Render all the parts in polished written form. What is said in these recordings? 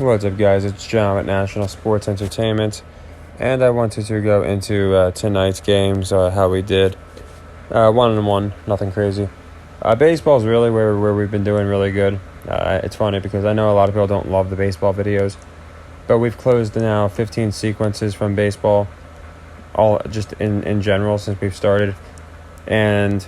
What's up, guys? It's John with National Sports Entertainment, and I wanted to go into tonight's games, how we did. 1-1, nothing crazy. Baseball's really where we've been doing really good. It's funny because I know a lot of people don't love the baseball videos, but we've closed now 15 sequences from baseball, all just in general since we've started, and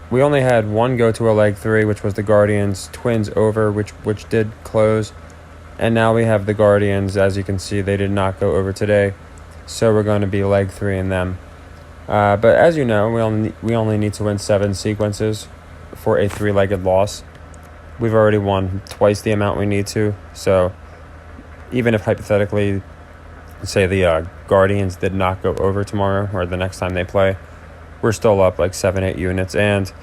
we only had one go to a leg 3, which was the Guardians Twins over, which did close. And now we have the Guardians. As you can see, they did not go over today, so we're going to be leg 3 in them. But as you know, we only need to win 7 sequences for a 3-legged loss. We've already won twice the amount we need to, so even if hypothetically, say the Guardians did not go over tomorrow or the next time they play, we're still up like 7-8 units, and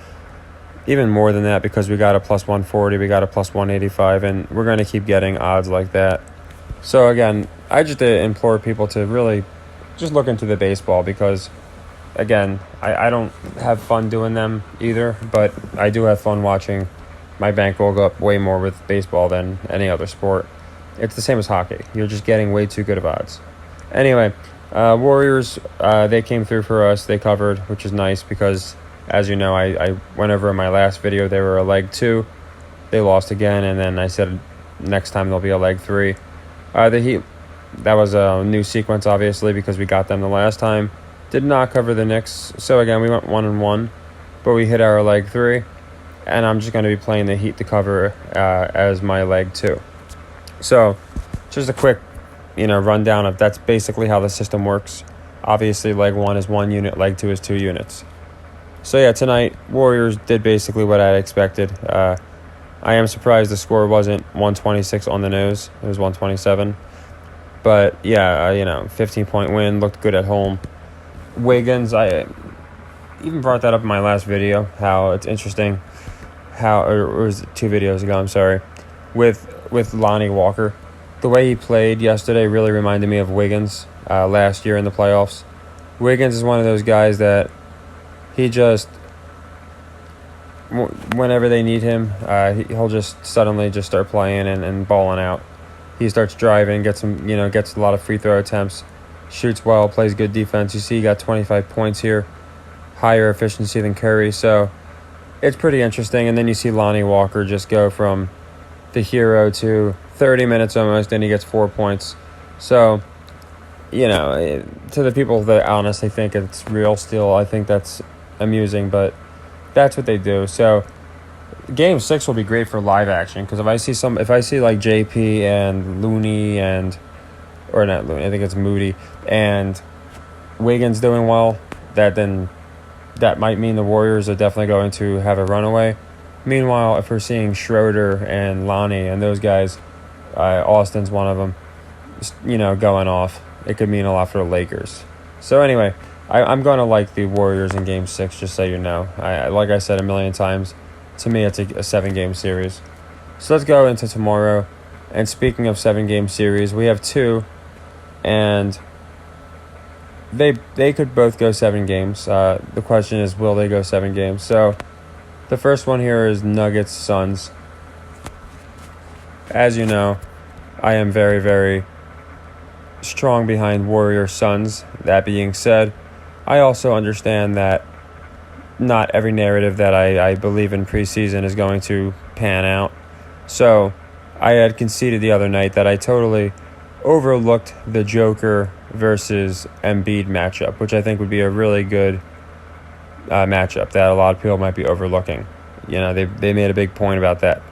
even more than that because we got a plus 140, we got a plus 185, and we're going to keep getting odds like that. So again, I just implore people to really just look into the baseball because, again, I don't have fun doing them either, but I do have fun watching my bankroll go up way more with baseball than any other sport. It's the same as hockey. You're just getting way too good of odds. Anyway, Warriors, they came through for us. They covered, which is nice because, as you know, I went over in my last video, they were a leg 2. They lost again, and then I said next time they'll be a leg 3. The Heat, that was a new sequence, obviously, because we got them the last time. Did not cover the Knicks. So, again, we went 1-1, but we hit our leg 3, and I'm just going to be playing the Heat to cover as my leg 2. So, just a quick rundown of that's basically how the system works. Obviously, leg 1 is 1 unit, leg 2 is 2 units. So yeah, tonight, Warriors did basically what I expected. I am surprised the score wasn't 126 on the nose. It was 127. But yeah, 15-point win, looked good at home. Wiggins, I even brought that up in my last video, how it's interesting or was it 2 videos ago, I'm sorry, with Lonnie Walker. The way he played yesterday really reminded me of Wiggins last year in the playoffs. Wiggins is one of those guys that he just, whenever they need him, he'll just suddenly just start playing and balling out. He starts driving, gets a lot of free throw attempts, shoots well, plays good defense. You see he got 25 points here, higher efficiency than Curry. So it's pretty interesting. And then you see Lonnie Walker just go from the hero to 30 minutes almost, and he gets 4 points. So, to the people that honestly think it's real still, I think that's amusing, but that's what they do. So game 6 will be great for live action because if I see like JP and Looney or not Looney, I think it's Moody and Wiggins doing well, that might mean the Warriors are definitely going to have a runaway. Meanwhile, if we're seeing Schroeder and Lonnie and those guys, Austin's one of them, going off, it could mean a lot for the Lakers. So anyway, I'm going to like the Warriors in Game 6, just so you know. Like I said a million times, to me it's a 7-game series. So let's go into tomorrow. And speaking of 7-game series, we have 2, and they could both go 7 games. The question is, will they go 7 games? So the first one here is Nuggets-Suns. As you know, I am very, very strong behind Warriors-Suns. That being said, I also understand that not every narrative that I believe in preseason is going to pan out. So I had conceded the other night that I totally overlooked the Joker versus Embiid matchup, which I think would be a really good matchup that a lot of people might be overlooking. They made a big point about that.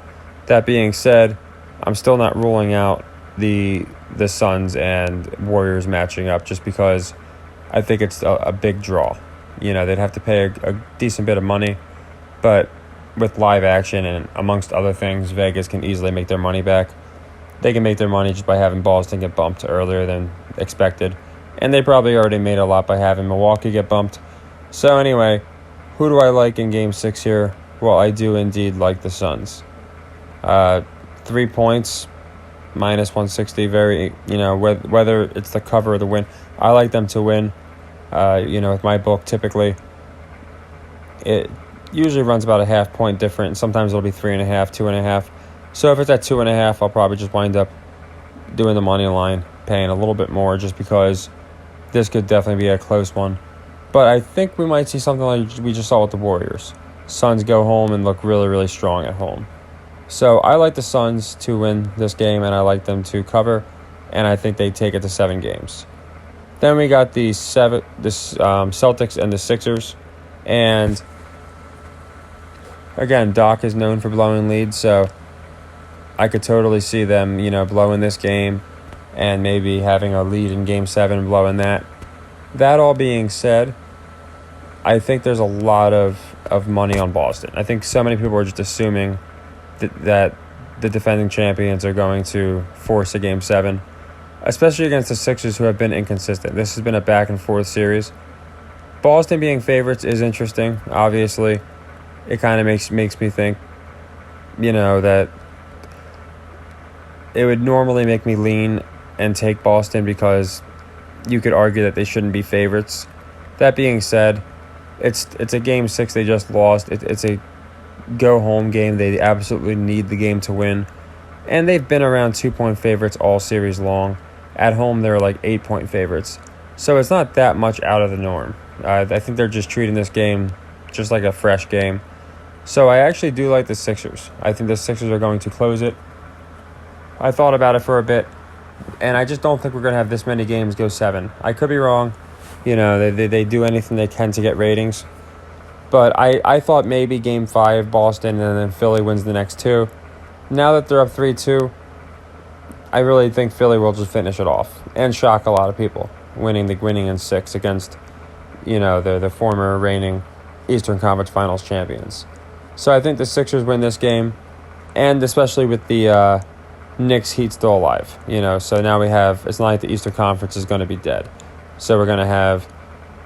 That being said, I'm still not ruling out the Suns and Warriors matching up just because I think it's a big draw. They'd have to pay a decent bit of money, but with live action and amongst other things, Vegas can easily make their money back. They can make their money just by having Boston get bumped earlier than expected, and they probably already made a lot by having Milwaukee get bumped. So anyway, who do I like in Game 6 here? Well, I do indeed like the Suns. 3 points, minus 160, very, whether it's the cover or the win, I like them to win. With my book, typically, it usually runs about a half point different. Sometimes it'll be 3.5, 2.5. So if it's at 2.5, I'll probably just wind up doing the money line, paying a little bit more just because this could definitely be a close one. But I think we might see something like we just saw with the Warriors. Suns go home and look really, really strong at home. So I like the Suns to win this game, and I like them to cover, and I think they take it to 7 games. Then we got the Celtics and the Sixers, and again, Doc is known for blowing leads, so I could totally see them, blowing this game and maybe having a lead in Game 7 and blowing that. That all being said, I think there's a lot of money on Boston. I think so many people are just assuming that the defending champions are going to force a Game 7, especially against the Sixers, who have been inconsistent. This has been a back-and-forth series. Boston being favorites is interesting, obviously. It kind of makes me think, that it would normally make me lean and take Boston because you could argue that they shouldn't be favorites. That being said, it's a Game 6 they just lost. It's a go-home game. They absolutely need the game to win. And they've been around 2-point favorites all series long. At home, they're like 8-point favorites. So it's not that much out of the norm. I think they're just treating this game just like a fresh game. So I actually do like the Sixers. I think the Sixers are going to close it. I thought about it for a bit, and I just don't think we're going to have this many games go 7. I could be wrong. They do anything they can to get ratings. But I thought maybe Game 5, Boston, and then Philly wins the next 2. Now that they're up 3-2, I really think Philly will just finish it off and shock a lot of people, winning in 6 against, the former reigning Eastern Conference Finals champions. So I think the Sixers win this game, and especially with the Knicks Heat still alive. So now we have, it's not like the Eastern Conference is going to be dead. So we're going to have,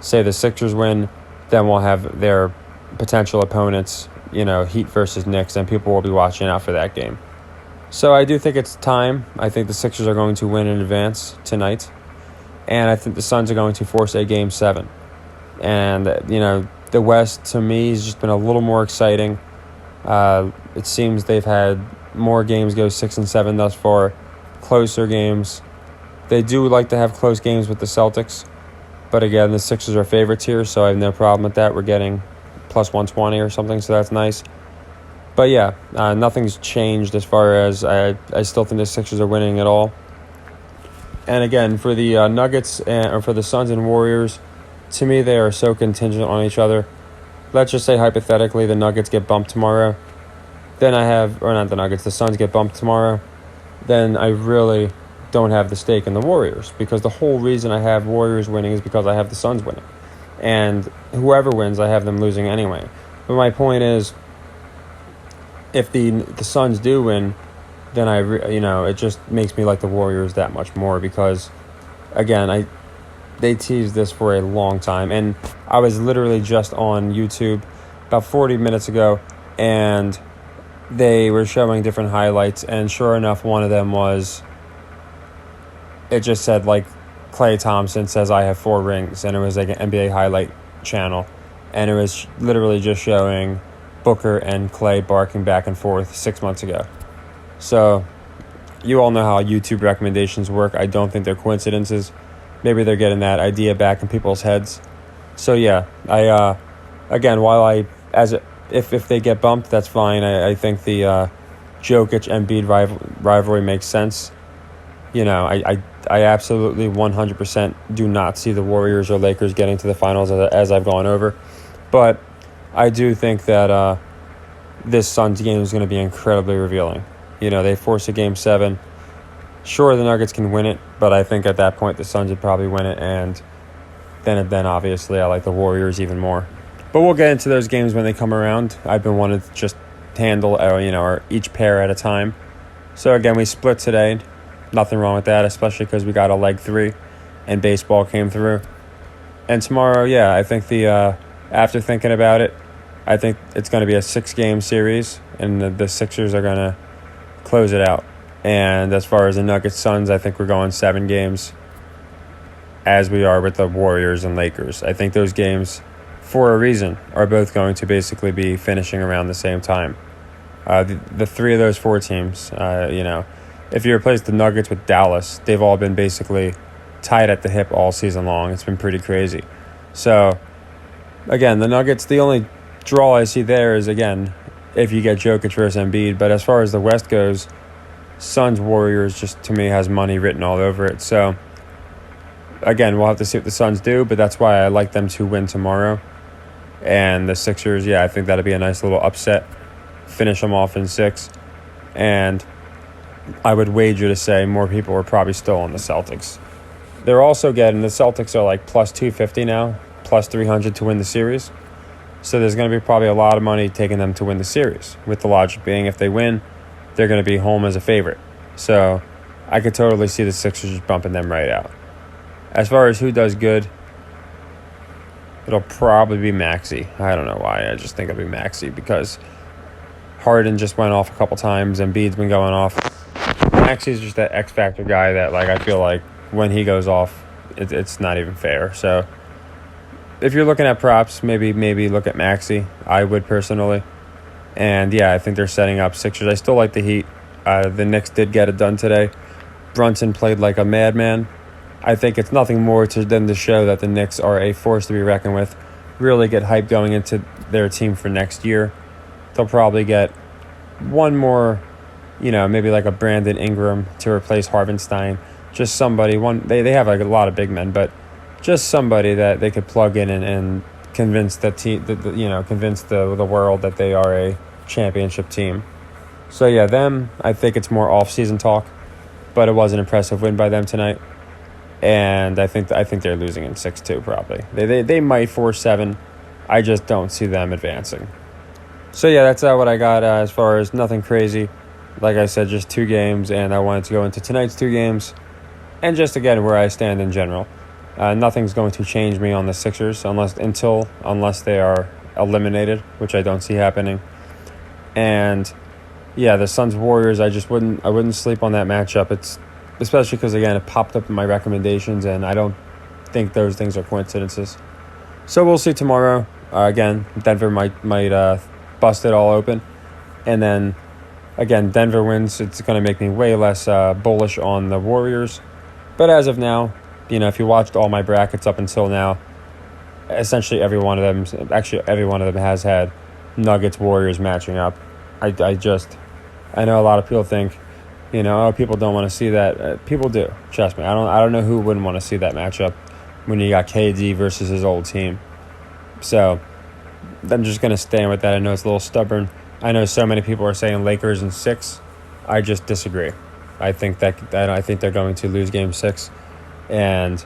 say the Sixers win, then we'll have their potential opponents, Heat versus Knicks, and people will be watching out for that game. So I do think it's time. I think the Sixers are going to win in advance tonight, and I think the Suns are going to force a Game 7. And, the West, to me, has just been a little more exciting. It seems they've had more games go 6 and 7 thus far, closer games. They do like to have close games with the Celtics, but again, the Sixers are favorites here, so I have no problem with that. We're getting plus 120 or something, so that's nice. But yeah, nothing's changed as far as I still think the Sixers are winning it all. And again, for the Nuggets or for the Suns and Warriors, to me, they are so contingent on each other. Let's just say hypothetically the Nuggets get bumped tomorrow. Then the Suns get bumped tomorrow. Then I really don't have the stake in the Warriors, because the whole reason I have Warriors winning is because I have the Suns winning. And whoever wins, I have them losing anyway. But my point is, if the Suns do win, then it just makes me like the Warriors that much more, because again, they teased this for a long time, and I was literally just on YouTube about 40 minutes ago, and they were showing different highlights, and sure enough, one of them was, it just said like Klay Thompson says I have 4 rings, and it was like an NBA highlight channel, and it was literally just showing Booker and Klay barking back and forth 6 months ago. So you all know how YouTube recommendations work. I don't think they're coincidences. Maybe they're getting that idea back in people's heads. So yeah, if they get bumped, that's fine. I think the Jokic-Embiid rivalry makes sense. I absolutely 100% do not see the Warriors or Lakers getting to the finals as I've gone over. But I do think that this Suns game is going to be incredibly revealing. They force a Game 7. Sure, the Nuggets can win it, but I think at that point the Suns would probably win it, and then obviously I like the Warriors even more. But we'll get into those games when they come around. I've been wanting to just handle each pair at a time. So again, we split today. Nothing wrong with that, especially because we got a leg 3 and baseball came through. And tomorrow, yeah, I think after thinking about it, I think it's going to be a 6-game series, and the Sixers are going to close it out. And as far as the Nuggets-Suns, I think we're going 7 games, as we are with the Warriors and Lakers. I think those games, for a reason, are both going to basically be finishing around the same time. The 3 of those 4 teams, if you replace the Nuggets with Dallas, they've all been basically tied at the hip all season long. It's been pretty crazy. So, again, the Nuggets, the only draw I see there is, again, if you get Jokic versus Embiid. But as far as the West goes, Suns Warriors just, to me, has money written all over it. So, again, we'll have to see what the Suns do, but that's why I like them to win tomorrow. And the Sixers, yeah, I think that'll be a nice little upset. Finish them off in 6. And I would wager to say more people are probably still on the Celtics. They're also getting, the Celtics are like plus 250 now, plus 300 to win the series. So there's going to be probably a lot of money taking them to win the series, with the logic being if they win, they're going to be home as a favorite. So I could totally see the Sixers just bumping them right out. As far as who does good, it'll probably be Maxey. I don't know why. I just think it'll be Maxey because Harden just went off a couple times and Embiid's been going off. Maxey's just that X factor guy that, like, I feel like when he goes off, it's not even fair. So if you're looking at props, maybe look at Maxey. I would personally. And yeah, I think they're setting up Sixers. I still like the Heat. The Knicks did get it done today. Brunson played like a madman. I think it's nothing more than to show that the Knicks are a force to be reckoned with. Really get hype going into their team for next year. They'll probably get one more, maybe like a Brandon Ingram to replace Harvenstein. Just somebody. They have like a lot of big men, but just somebody that they could plug in and convince the team, convince the world that they are a championship team. So yeah, them. I think it's more off-season talk, but it was an impressive win by them tonight. And I think they're losing in 6-2 probably. They might 4-7. I just don't see them advancing. So yeah, that's what I got as far as nothing crazy. Like I said, just 2 games, and I wanted to go into tonight's 2 games, and just again where I stand in general. Nothing's going to change me on the Sixers unless they are eliminated, which I don't see happening. And yeah, the Suns Warriors, I wouldn't sleep on that matchup. It's especially because, again, it popped up in my recommendations, and I don't think those things are coincidences. So we'll see tomorrow. Again, Denver might bust it all open. And then, again, Denver wins. It's going to make me way less bullish on the Warriors. But as of now, if you watched all my brackets up until now, essentially every one of them has had Nuggets Warriors matching up. I know a lot of people think, people don't want to see that. People do. Trust me. I don't know who wouldn't want to see that matchup when you got KD versus his old team. So I'm just going to stand with that. I know it's a little stubborn. I know so many people are saying Lakers in 6. I just disagree. I think they're going to lose Game 6. And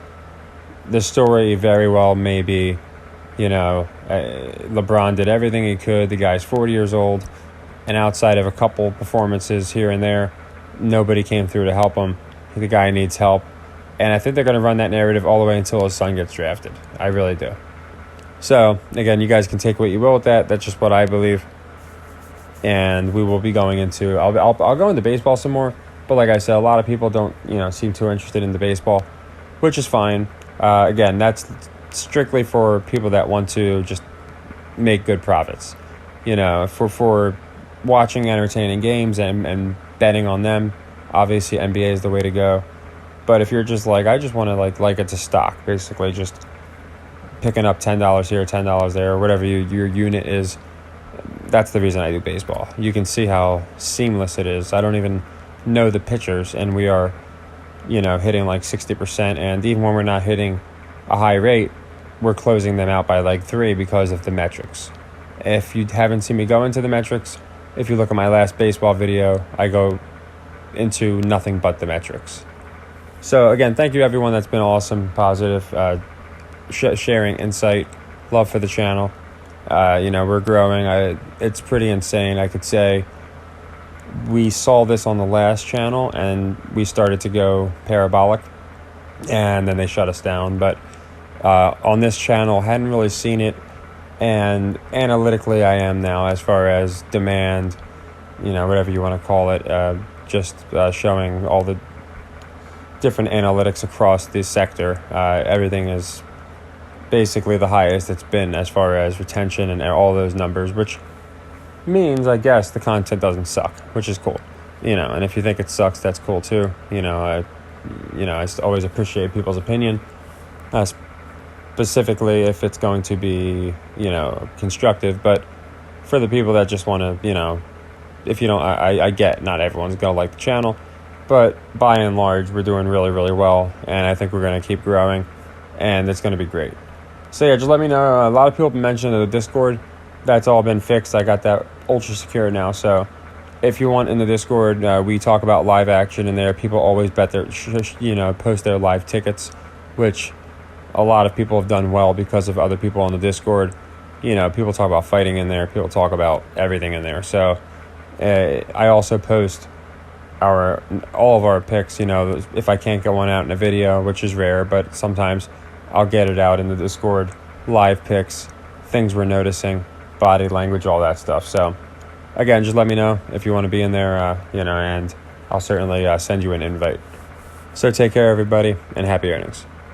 the story very well may be, LeBron did everything he could. The guy's 40 years old. And outside of a couple performances here and there, nobody came through to help him. The guy needs help. And I think they're going to run that narrative all the way until his son gets drafted. I really do. So, again, you guys can take what you will with that. That's just what I believe. And we will be going into... I'll go into baseball some more. But like I said, a lot of people don't, seem too interested in the baseball, which is fine. Again, that's strictly for people that want to just make good profits. For watching entertaining games and betting on them, obviously NBA is the way to go. But if you're just like, I just want to like it's a stock, basically just picking up $10 here, $10 there, or whatever your unit is, that's the reason I do baseball. You can see how seamless it is. I don't even know the pitchers, and we are, hitting like 60%. And even when we're not hitting a high rate, we're closing them out by like 3 because of the metrics. If you haven't seen me go into the metrics, if you look at my last baseball video, I go into nothing but the metrics. So again, thank you everyone that's been awesome, positive, sharing insight, love for the channel. We're growing. It's pretty insane. I could say we saw this on the last channel and we started to go parabolic, and then they shut us down. But on this channel, hadn't really seen it. And analytically, I am now, as far as demand, whatever you want to call it, just showing all the different analytics across the sector. Everything is basically the highest it's been as far as retention and all those numbers, which means, I guess, the content doesn't suck, which is cool. And if you think it sucks, that's cool too. I always appreciate people's opinion, specifically if it's going to be, constructive. But for the people that just want to, if you don't, I get not everyone's going to like the channel, but by and large, we're doing really, really well. And I think we're going to keep growing, and it's going to be great. So yeah, just let me know. A lot of people mentioned the Discord. That's all been fixed. I got that ultra secure now. So if you want in the Discord, we talk about live action in there. People always bet post their live tickets, which a lot of people have done well because of other people on the Discord. People talk about fighting in there. People talk about everything in there. So I also post all of our picks. If I can't get one out in a video, which is rare, but sometimes I'll get it out in the Discord. Live picks, things we're noticing, body language, all that stuff. So again, just let me know if you want to be in there, and I'll certainly send you an invite. So take care, everybody, and happy earnings.